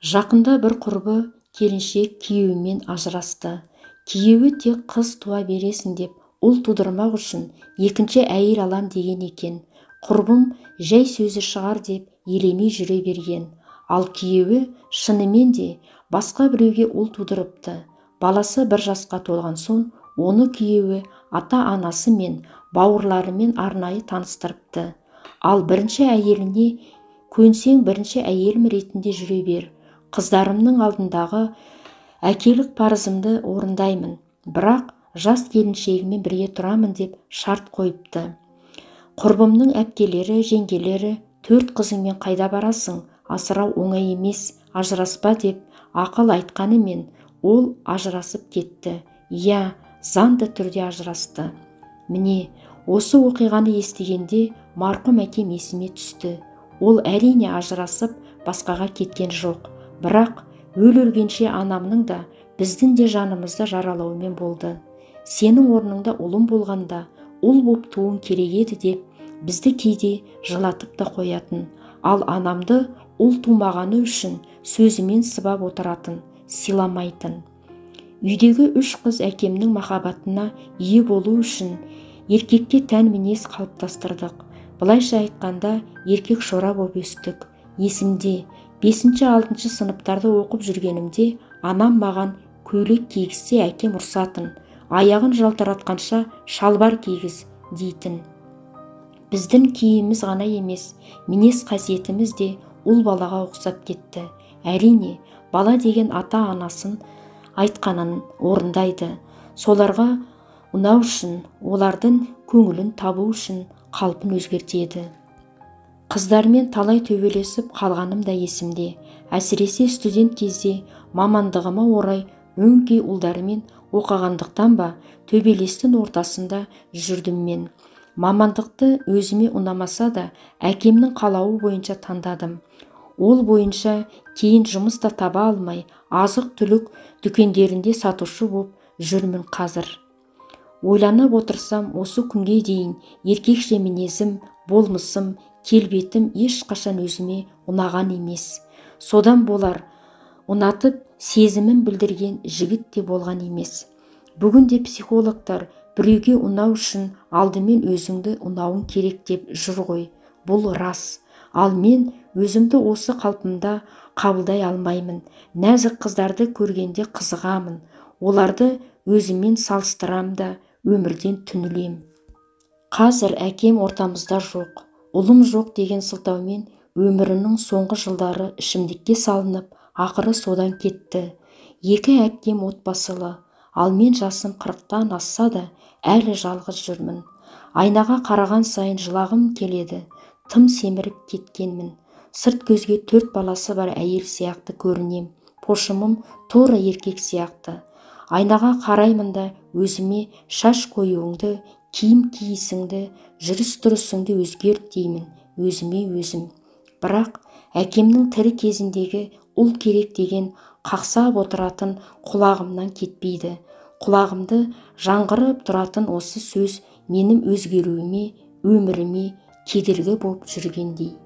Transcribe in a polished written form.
Жақында бір құрбы келіншек күйеуімен ажырасты. Күйеуі тек қыз туа бересің деп ұл тудырмақ үшін екінші әйел алам деген екен. Құрбым жай сөзі шығар деп елемей жүре берген. Ал күйеуі шынымен де басқа біреуге ұл тудырыпты. Баласы 1 жасқа толған соң оны күйеуі ата-анасы мен бауырларымен арнайы таныстырыпты. Ал бірінші әйеліне көнсең бірінші әйелім ретінде жүре бер. Қыздарымның алдындағы әкелік парызымды орындаймын, бірақ жас келіншегімен бірге тұрамын деп шарт қойыпты. Құрбымның әпкелері, жеңгелері, 4 қызыңмен қайда барасың, асырау оңай емес, ажыраспа деп ақыл айтқанымен ол ажырасып кетті. Иә, заңды түрде ажырасты. Міне, осы оқиғаны естігенде марқұм әкем есіме түсті. Ол әрине ажырасып басқаға кеткен жоқ, бірақ өлгенше анамның да біздің де жанымызды жаралаумен болды. Сенің орныңда ұлым болғанда ұл боп туың керек еді деп бізді кейде жылатып та қоятын. Ал анамды ұл тумағаны үшін сөзімен сыбап отыратын, сыйламайтын. Үйдегі 3 қыз әкемнің махаббатына ие болу үшін еркекке тән мінез қалыптастырдық. Былайша айтқанда еркек шора боп өстік. Есімде 5-6 сыныптарда оқып жүргенімде анам маған көйлек кигізсе әкем ұрсатын, аяғын жалтыратқанша шалбар кигіз дейтін. Біздің киіміміз ғана емес, мінез қасиетіміз де ұл балаға ұқсап кетті. Әрине, бала деген ата-анасын айтқанын орындайды. Соларға ұнау үшін, олардың көңілін табу үшін қалпын өзгертеді. Қыздармен талай төбелесіп қалғаным да есімде. Әсіресе студент кезде мамандығыма орай өңкей ұлдармен оқығандықтан ба төбелестің ортасында жүрдім мен. Мамандықты өзіме ұнамаса да әкемнің қалауы бойынша таңдадым. Ол бойынша кейін жұмыс та таба алмай азық-түлік дүкендерінде сатушы боп жүрмін қазір. Ойланып отырсам, осы күнге дейін еркекше мінезім, болмысым, келбетім ешқашан өзіме ұнаған емес. Содан болар, ұнатып сезімін білдірген жігіт те болған емес. Бүгінде психологтар біреуге ұнау үшін алдымен өзіңді ұнауың керек деп жүр ғой. Бұл рас. Ал мен өзімді осы қалпымда қабылдай алмаймын. Нәзік қыздарды көргенде қызығамын. Оларды өзіммен салыстырам да өмірден түңілем. Қазір әкем ортамызда жоқ, ұлым жоқ деген сылтаумен өмірінің соңғы жылдары ішімдікке салынып, ақыры содан кетті. 2 әпкем отбасылы, ал мен жасым 40-тан асса да әлі жалғыз жүрмін. Айнаға қараған сайын жылағым келеді, тым семіріп кеткенмін. Сырт көзге 4 баласы бар әйел сияқты көрінем. Пошымым тура еркек сияқты. Айнаға қараймын да өзіме шаш қоюыңды, киім киісіңді, жүріс-тұрысыңды өзгерт деймін өзіме өзім. Бірақ әкемнің тірі кезіндегі ұл керек деген қақсап отыратын құлағымнан кетпейді. Құлағымды жаңғырып тұратын осы сөз менің өзгеруіме, өміріме кедергі болып жүргендей.